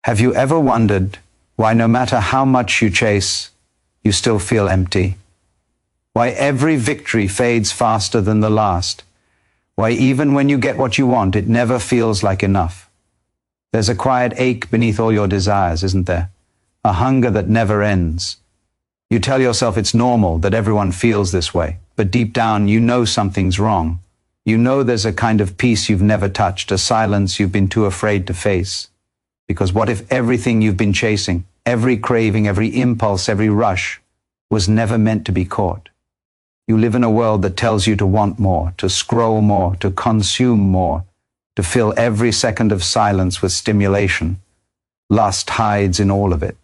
Have you ever wondered why no matter how much you chase, you still feel empty? Why every victory fades faster than the last? Why even when you get what you want, it never feels like enough? There's a quiet ache beneath all your desires, isn't there? A hunger that never ends. You tell yourself it's normal, that everyone feels this way, but deep down you know something's wrong. You know there's a kind of peace you've never touched, a silence you've been too afraid to face. Because what if everything you've been chasing, every craving, every impulse, every rush, was never meant to be caught? You live in a world that tells you to want more, to scroll more, to consume more, to fill every second of silence with stimulation. Lust hides in all of it.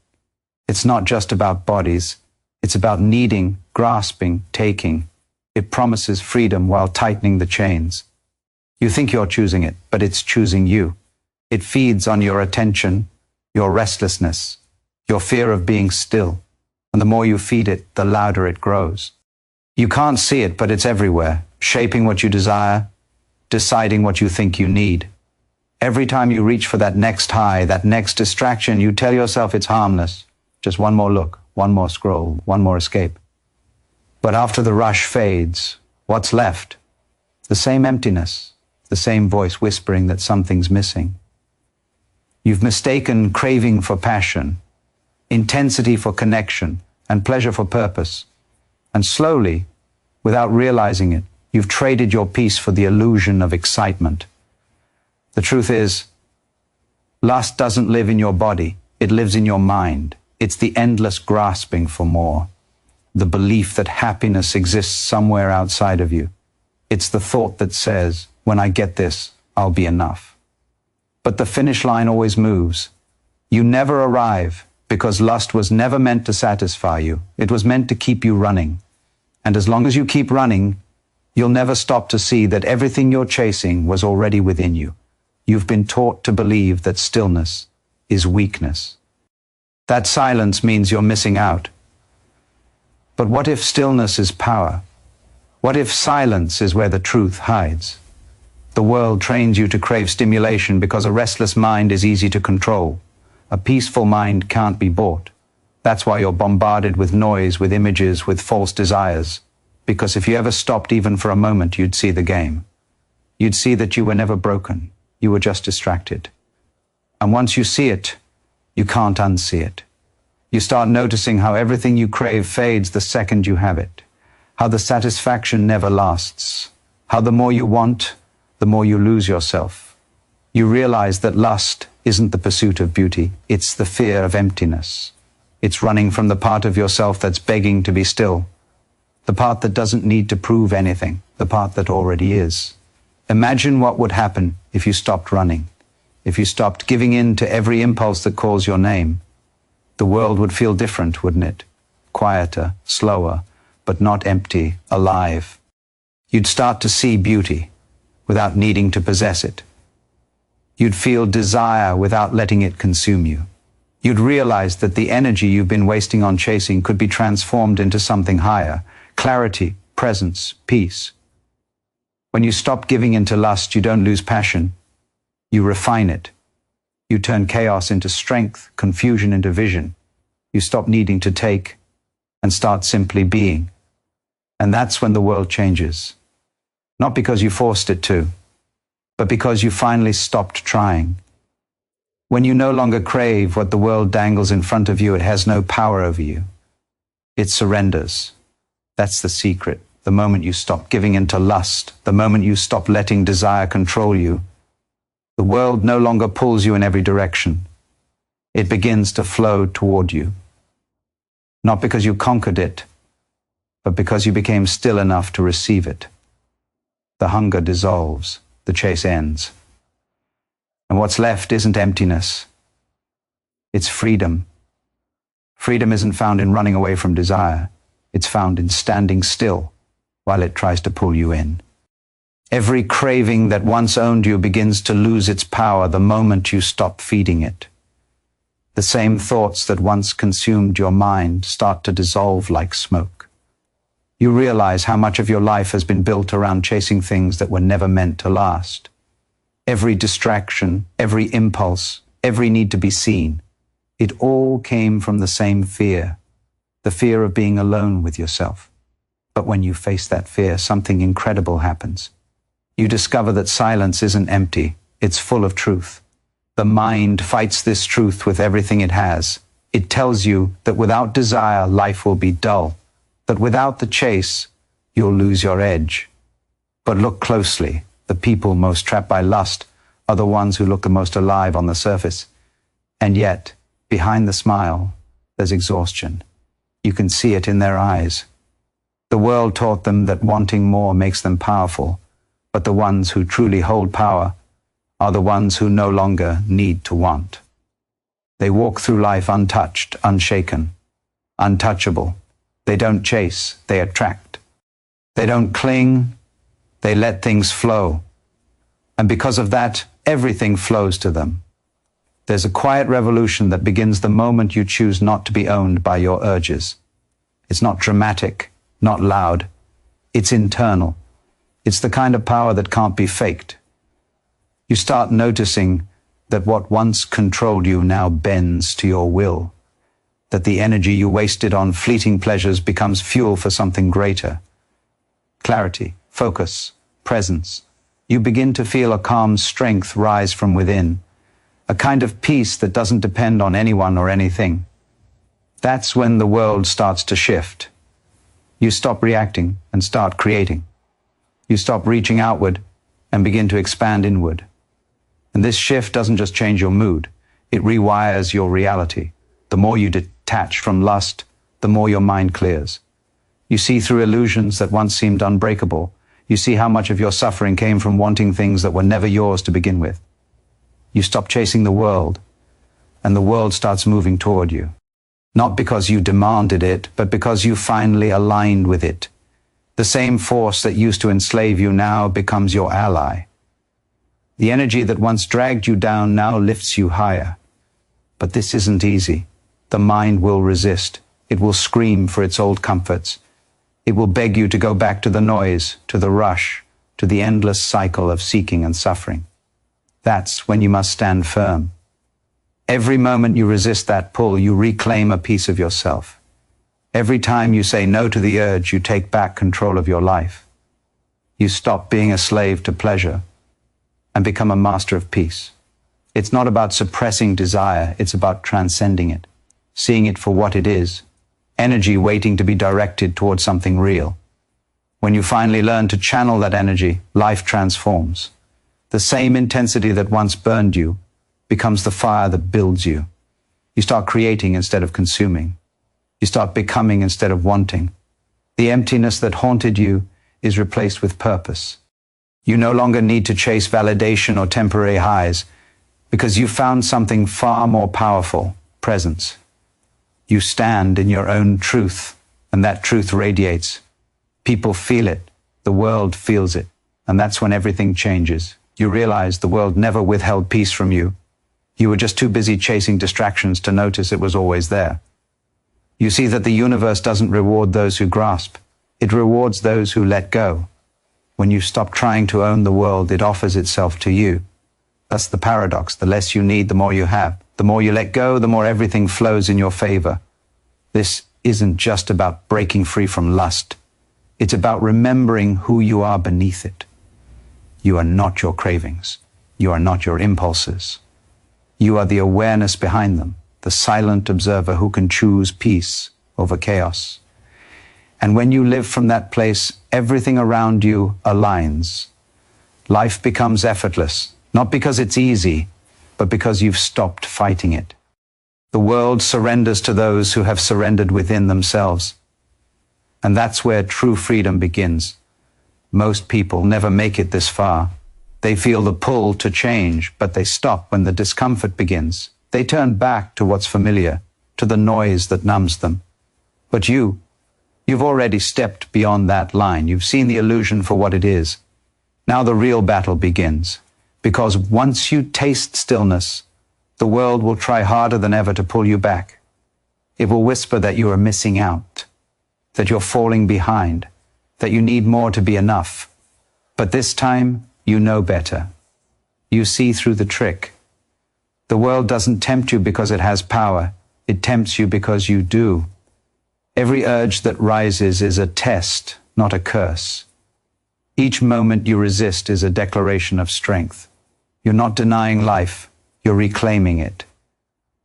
It's not just about bodies. It's about needing, grasping, taking. It promises freedom while tightening the chains. You think you're choosing it, but it's choosing you. It feeds on your attention, your restlessness, your fear of being still. And the more you feed it, the louder it grows. You can't see it, but it's everywhere, shaping what you desire, deciding what you think you need. Every time you reach for that next high, that next distraction, you tell yourself it's harmless. Just one more look, one more scroll, one more escape. But after the rush fades, what's left? The same emptiness, the same voice whispering that something's missing. You've mistaken craving for passion, intensity for connection, and pleasure for purpose. And slowly, without realizing it, you've traded your peace for the illusion of excitement. The truth is, lust doesn't live in your body, it lives in your mind. It's the endless grasping for more, the belief that happiness exists somewhere outside of you. It's the thought that says, when I get this, I'll be enough. But the finish line always moves. You never arrive, because lust was never meant to satisfy you. It was meant to keep you running. And as long as you keep running, you'll never stop to see that everything you're chasing was already within you. You've been taught to believe that stillness is weakness. That silence means you're missing out. But what if stillness is power? What if silence is where the truth hides? The world trains you to crave stimulation because a restless mind is easy to control. A peaceful mind can't be bought. That's why you're bombarded with noise, with images, with false desires. Because if you ever stopped even for a moment, you'd see the game. You'd see that you were never broken. You were just distracted. And once you see it, you can't unsee it. You start noticing how everything you crave fades the second you have it. How the satisfaction never lasts. How the more you want, the more you lose yourself. You realize that lust isn't the pursuit of beauty, it's the fear of emptiness. It's running from the part of yourself that's begging to be still, the part that doesn't need to prove anything, the part that already is. Imagine what would happen if you stopped running, if you stopped giving in to every impulse that calls your name. The world would feel different, wouldn't it? Quieter, slower, but not empty, alive. You'd start to see beauty without needing to possess it. You'd feel desire without letting it consume you. You'd realize that the energy you've been wasting on chasing could be transformed into something higher: clarity, presence, peace. When you stop giving in to lust, you don't lose passion. You refine it. You turn chaos into strength, confusion into vision. You stop needing to take and start simply being. And that's when the world changes. Not because you forced it to, but because you finally stopped trying. When you no longer crave what the world dangles in front of you, it has no power over you. It surrenders. That's the secret. The moment you stop giving in to lust, the moment you stop letting desire control you, the world no longer pulls you in every direction. It begins to flow toward you. Not because you conquered it, but because you became still enough to receive it. The hunger dissolves, the chase ends. And what's left isn't emptiness. It's freedom. Freedom isn't found in running away from desire. It's found in standing still while it tries to pull you in. Every craving that once owned you begins to lose its power the moment you stop feeding it. The same thoughts that once consumed your mind start to dissolve like smoke. You realize how much of your life has been built around chasing things that were never meant to last. Every distraction, every impulse, every need to be seen. It all came from the same fear, the fear of being alone with yourself. But when you face that fear, something incredible happens. You discover that silence isn't empty, it's full of truth. The mind fights this truth with everything it has. It tells you that without desire, life will be dull, that without the chase, you'll lose your edge. But look closely. The people most trapped by lust are the ones who look the most alive on the surface. And yet, behind the smile, there's exhaustion. You can see it in their eyes. The world taught them that wanting more makes them powerful, but the ones who truly hold power are the ones who no longer need to want. They walk through life untouched, unshaken, untouchable. They don't chase, they attract. They don't cling, they let things flow. And because of that, everything flows to them. There's a quiet revolution that begins the moment you choose not to be owned by your urges. It's not dramatic, not loud. It's internal. It's the kind of power that can't be faked. You start noticing that what once controlled you now bends to your will, that the energy you wasted on fleeting pleasures becomes fuel for something greater. Clarity, focus, presence. You begin to feel a calm strength rise from within, a kind of peace that doesn't depend on anyone or anything. That's when the world starts to shift. You stop reacting and start creating. You stop reaching outward and begin to expand inward. And this shift doesn't just change your mood, it rewires your reality. The more you detach from lust, the more your mind clears. You see through illusions that once seemed unbreakable. You see how much of your suffering came from wanting things that were never yours to begin with. You stop chasing the world, and the world starts moving toward you. Not because you demanded it, but because you finally aligned with it. The same force that used to enslave you now becomes your ally. The energy that once dragged you down now lifts you higher. But this isn't easy. The mind will resist. It will scream for its old comforts. It will beg you to go back to the noise, to the rush, to the endless cycle of seeking and suffering. That's when you must stand firm. Every moment you resist that pull, you reclaim a piece of yourself. Every time you say no to the urge, you take back control of your life. You stop being a slave to pleasure and become a master of peace. It's not about suppressing desire, it's about transcending it, seeing it for what it is, energy waiting to be directed towards something real. When you finally learn to channel that energy, life transforms. The same intensity that once burned you becomes the fire that builds you. You start creating instead of consuming. You start becoming instead of wanting. The emptiness that haunted you is replaced with purpose. You no longer need to chase validation or temporary highs because you found something far more powerful, presence. You stand in your own truth, and that truth radiates. People feel it, the world feels it, and that's when everything changes. You realize the world never withheld peace from you. You were just too busy chasing distractions to notice it was always there. You see that the universe doesn't reward those who grasp. It rewards those who let go. When you stop trying to own the world, it offers itself to you. That's the paradox. The less you need, the more you have. The more you let go, the more everything flows in your favor. This isn't just about breaking free from lust. It's about remembering who you are beneath it. You are not your cravings. You are not your impulses. You are the awareness behind them, the silent observer who can choose peace over chaos. And when you live from that place, everything around you aligns. Life becomes effortless, not because it's easy, but because you've stopped fighting it. The world surrenders to those who have surrendered within themselves. And that's where true freedom begins. Most people never make it this far. They feel the pull to change, but they stop when the discomfort begins. They turn back to what's familiar, to the noise that numbs them. But you've already stepped beyond that line. You've seen the illusion for what it is. Now the real battle begins. Because once you taste stillness, the world will try harder than ever to pull you back. It will whisper that you are missing out, that you're falling behind, that you need more to be enough. But this time, you know better. You see through the trick. The world doesn't tempt you because it has power. It tempts you because you do. Every urge that rises is a test, not a curse. Each moment you resist is a declaration of strength. You're not denying life, you're reclaiming it.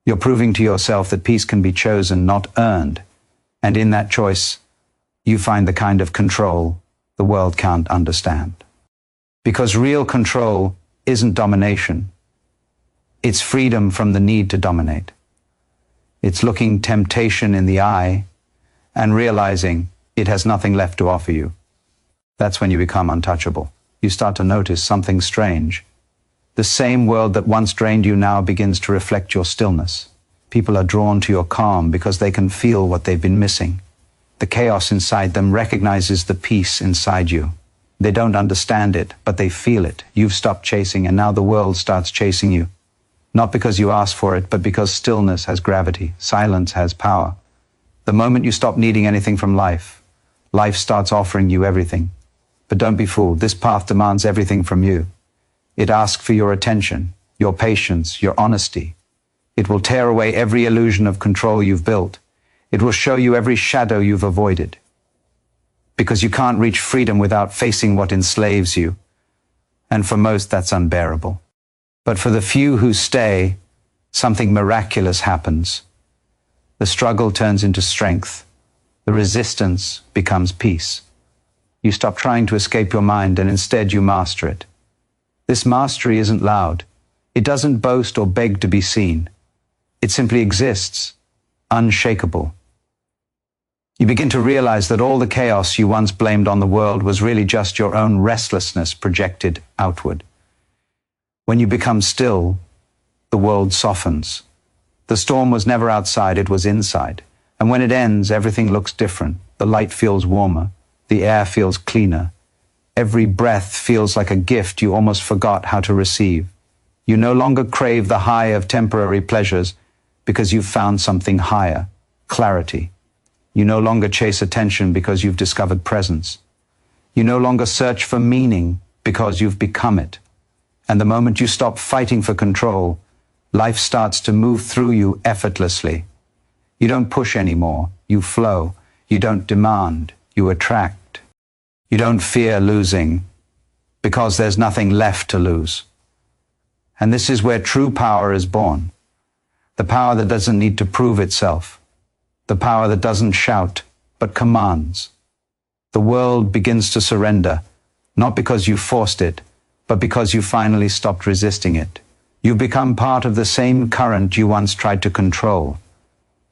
You're proving to yourself that peace can be chosen, not earned. And in that choice, you find the kind of control the world can't understand. Because real control isn't domination. It's freedom from the need to dominate. It's looking temptation in the eye and realizing it has nothing left to offer you. That's when you become untouchable. You start to notice something strange. The same world that once drained you now begins to reflect your stillness. People are drawn to your calm because they can feel what they've been missing. The chaos inside them recognizes the peace inside you. They don't understand it, but they feel it. You've stopped chasing, and now the world starts chasing you. Not because you asked for it, but because stillness has gravity, silence has power. The moment you stop needing anything from life, life starts offering you everything. But don't be fooled, this path demands everything from you. It asks for your attention, your patience, your honesty. It will tear away every illusion of control you've built. It will show you every shadow you've avoided. Because you can't reach freedom without facing what enslaves you. And for most, that's unbearable. But for the few who stay, something miraculous happens. The struggle turns into strength. The resistance becomes peace. You stop trying to escape your mind and instead you master it. This mastery isn't loud. It doesn't boast or beg to be seen. It simply exists, unshakable. You begin to realize that all the chaos you once blamed on the world was really just your own restlessness projected outward. When you become still, the world softens. The storm was never outside, it was inside. And when it ends, everything looks different. The light feels warmer. The air feels cleaner. Every breath feels like a gift you almost forgot how to receive. You no longer crave the high of temporary pleasures because you've found something higher, clarity. You no longer chase attention because you've discovered presence. You no longer search for meaning because you've become it. And the moment you stop fighting for control, life starts to move through you effortlessly. You don't push anymore, you flow. You don't demand, you attract. You don't fear losing because there's nothing left to lose. And this is where true power is born. The power that doesn't need to prove itself. The power that doesn't shout, but commands. The world begins to surrender, not because you forced it, but because you finally stopped resisting it. You become part of the same current you once tried to control.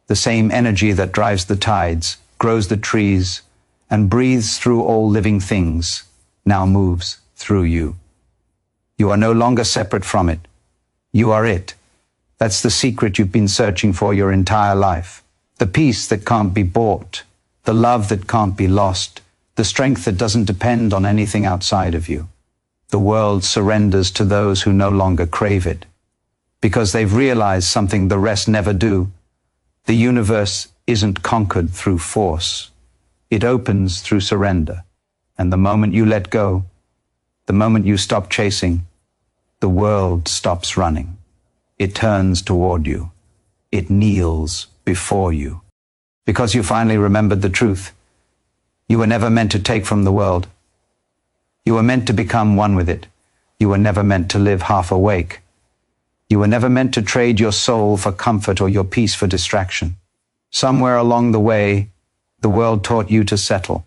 The same energy that drives the tides, grows the trees, and breathes through all living things, now moves through you. You are no longer separate from it. You are it. That's the secret you've been searching for your entire life. The peace that can't be bought, the love that can't be lost, the strength that doesn't depend on anything outside of you. The world surrenders to those who no longer crave it, because they've realized something the rest never do. The universe isn't conquered through force. It opens through surrender. And the moment you let go, the moment you stop chasing, the world stops running. It turns toward you. It kneels before you. Because you finally remembered the truth. You were never meant to take from the world. You were meant to become one with it. You were never meant to live half awake. You were never meant to trade your soul for comfort or your peace for distraction. Somewhere along the way, the world taught you to settle.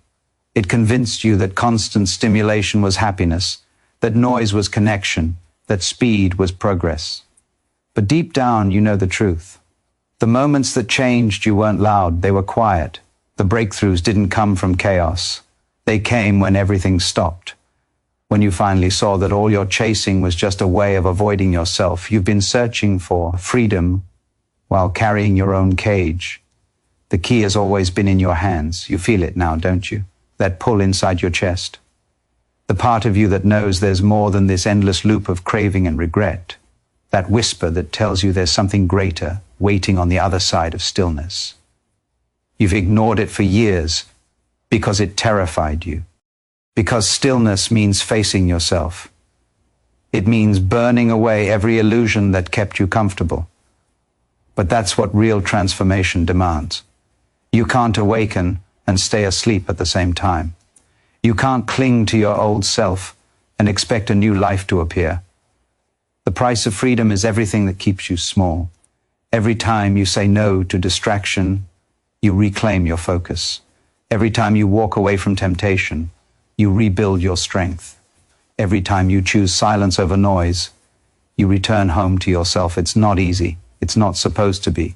It convinced you that constant stimulation was happiness, that noise was connection, that speed was progress. But deep down, you know the truth. The moments that changed you weren't loud, they were quiet. The breakthroughs didn't come from chaos. They came when everything stopped. When you finally saw that all your chasing was just a way of avoiding yourself. You've been searching for freedom while carrying your own cage. The key has always been in your hands. You feel it now, don't you? That pull inside your chest. The part of you that knows there's more than this endless loop of craving and regret. That whisper that tells you there's something greater waiting on the other side of stillness. You've ignored it for years because it terrified you. Because stillness means facing yourself. It means burning away every illusion that kept you comfortable. But that's what real transformation demands. You can't awaken and stay asleep at the same time. You can't cling to your old self and expect a new life to appear. The price of freedom is everything that keeps you small. Every time you say no to distraction, you reclaim your focus. Every time you walk away from temptation, you rebuild your strength. Every time you choose silence over noise, you return home to yourself. It's not easy. It's not supposed to be.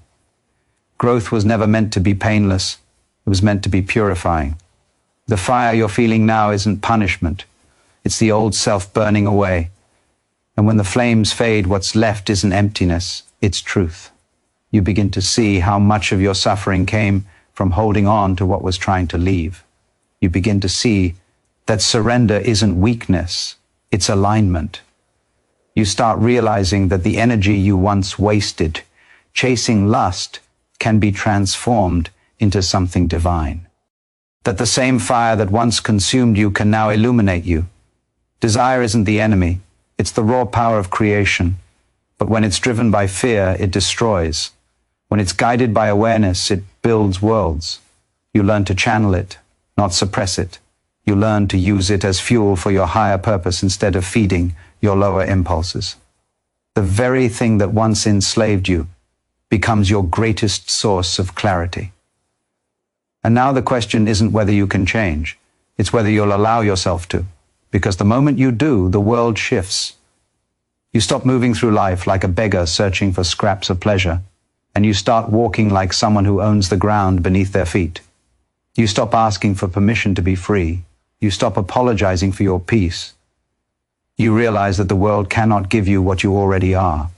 Growth was never meant to be painless. It was meant to be purifying. The fire you're feeling now isn't punishment. It's the old self burning away. And when the flames fade, what's left isn't emptiness, it's truth. You begin to see how much of your suffering came from holding on to what was trying to leave. You begin to see that surrender isn't weakness, it's alignment. You start realizing that the energy you once wasted chasing lust can be transformed into something divine. That the same fire that once consumed you can now illuminate you. Desire isn't the enemy, it's the raw power of creation. But when it's driven by fear, it destroys. When it's guided by awareness, it builds worlds. You learn to channel it, not suppress it. You learn to use it as fuel for your higher purpose instead of feeding your lower impulses. The very thing that once enslaved you becomes your greatest source of clarity. And now the question isn't whether you can change, it's whether you'll allow yourself to. Because the moment you do, the world shifts. You stop moving through life like a beggar searching for scraps of pleasure, and you start walking like someone who owns the ground beneath their feet. You stop asking for permission to be free. You stop apologizing for your peace. You realize that the world cannot give you what you already are.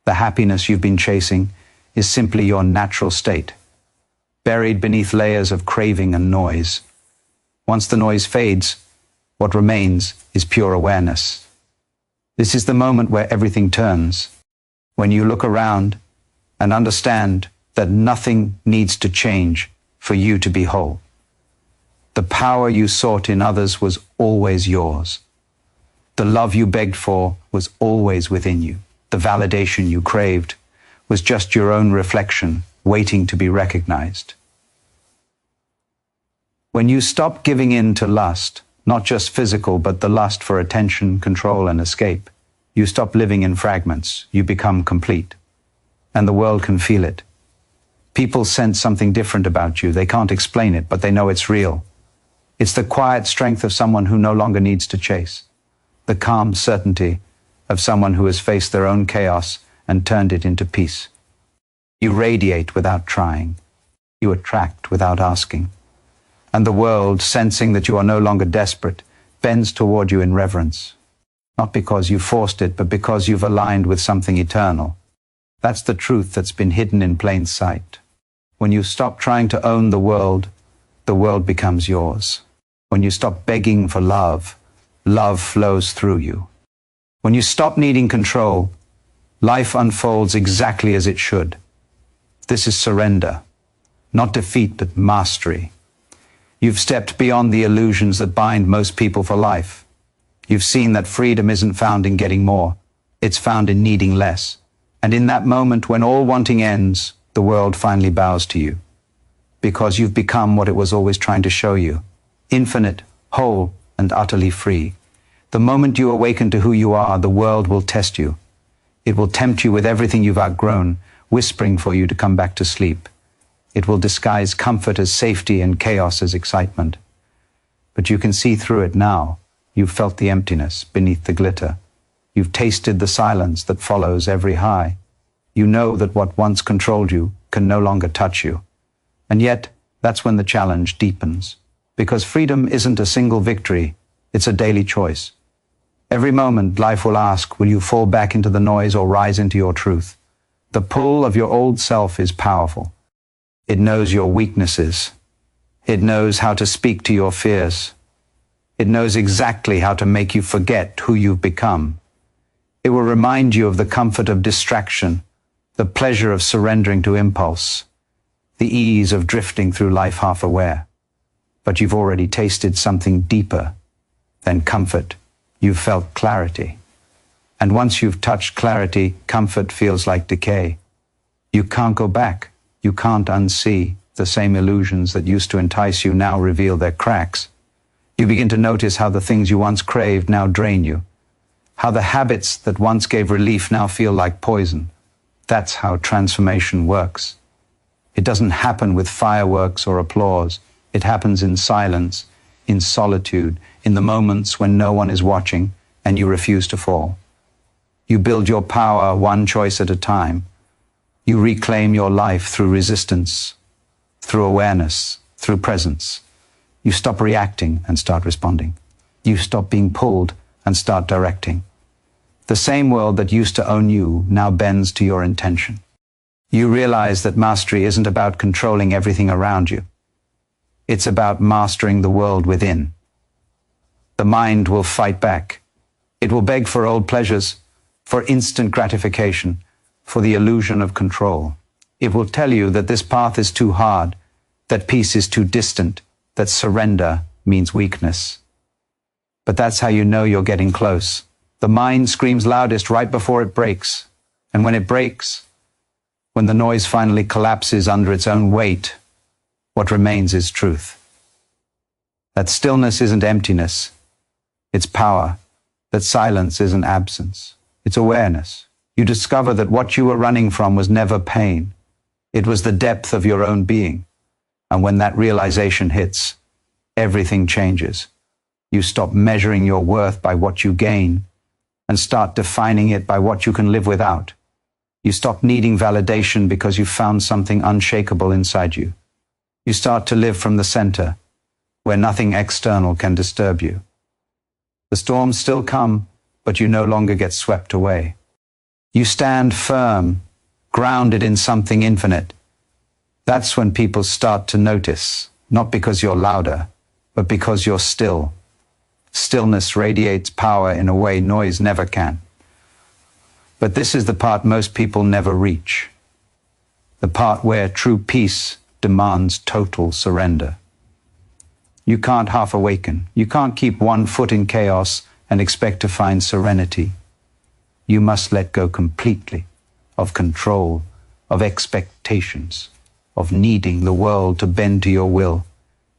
The happiness you've been chasing is simply your natural state, buried beneath layers of craving and noise. Once the noise fades, what remains is pure awareness. This is the moment where everything turns, when you look around and understand that nothing needs to change for you to be whole. The power you sought in others was always yours. The love you begged for was always within you. The validation you craved was just your own reflection, waiting to be recognized. When you stop giving in to lust, not just physical, but the lust for attention, control, and escape, you stop living in fragments. You become complete. And the world can feel it. People sense something different about you. They can't explain it, but they know it's real. It's the quiet strength of someone who no longer needs to chase. The calm certainty of someone who has faced their own chaos and turned it into peace. You radiate without trying. You attract without asking. And the world, sensing that you are no longer desperate, bends toward you in reverence. Not because you forced it, but because you've aligned with something eternal. That's the truth that's been hidden in plain sight. When you stop trying to own the world becomes yours. When you stop begging for love, love flows through you. When you stop needing control, life unfolds exactly as it should. This is surrender, not defeat, but mastery. You've stepped beyond the illusions that bind most people for life. You've seen that freedom isn't found in getting more, it's found in needing less. And in that moment when all wanting ends, the world finally bows to you. Because you've become what it was always trying to show you. Infinite, whole, and utterly free. The moment you awaken to who you are, the world will test you. It will tempt you with everything you've outgrown, whispering for you to come back to sleep. It will disguise comfort as safety and chaos as excitement. But you can see through it now. You've felt the emptiness beneath the glitter. You've tasted the silence that follows every high. You know that what once controlled you can no longer touch you. And yet, that's when the challenge deepens. Because freedom isn't a single victory, it's a daily choice. Every moment, life will ask, will you fall back into the noise or rise into your truth? The pull of your old self is powerful. It knows your weaknesses. It knows how to speak to your fears. It knows exactly how to make you forget who you've become. It will remind you of the comfort of distraction, the pleasure of surrendering to impulse, the ease of drifting through life half aware. But you've already tasted something deeper than comfort. You've felt clarity. And once you've touched clarity, comfort feels like decay. You can't go back. You can't unsee. The same illusions that used to entice you now reveal their cracks. You begin to notice how the things you once craved now drain you. How the habits that once gave relief now feel like poison. That's how transformation works. It doesn't happen with fireworks or applause. It happens in silence, in solitude, in the moments when no one is watching and you refuse to fall. You build your power one choice at a time. You reclaim your life through resistance, through awareness, through presence. You stop reacting and start responding. You stop being pulled and start directing. The same world that used to own you now bends to your intention. You realize that mastery isn't about controlling everything around you. It's about mastering the world within. The mind will fight back. It will beg for old pleasures, for instant gratification, for the illusion of control. It will tell you that this path is too hard, that peace is too distant, that surrender means weakness. But that's how you know you're getting close. The mind screams loudest right before it breaks. And when it breaks, when the noise finally collapses under its own weight, what remains is truth. That stillness isn't emptiness, it's power. That silence isn't absence, it's awareness. You discover that what you were running from was never pain. It was the depth of your own being. And when that realization hits, everything changes. You stop measuring your worth by what you gain and start defining it by what you can live without. You stop needing validation because you found something unshakable inside you. You start to live from the center, where nothing external can disturb you. The storms still come, but you no longer get swept away. You stand firm, grounded in something infinite. That's when people start to notice, not because you're louder, but because you're still. Stillness radiates power in a way noise never can. But this is the part most people never reach. The part where true peace demands total surrender. You can't half awaken. You can't keep one foot in chaos and expect to find serenity. You must let go completely of control, of expectations, of needing the world to bend to your will.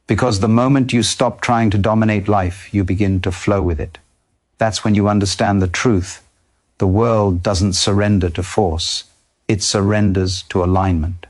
Because the moment you stop trying to dominate life, you begin to flow with it. That's when you understand the truth. The world doesn't surrender to force. It surrenders to alignment.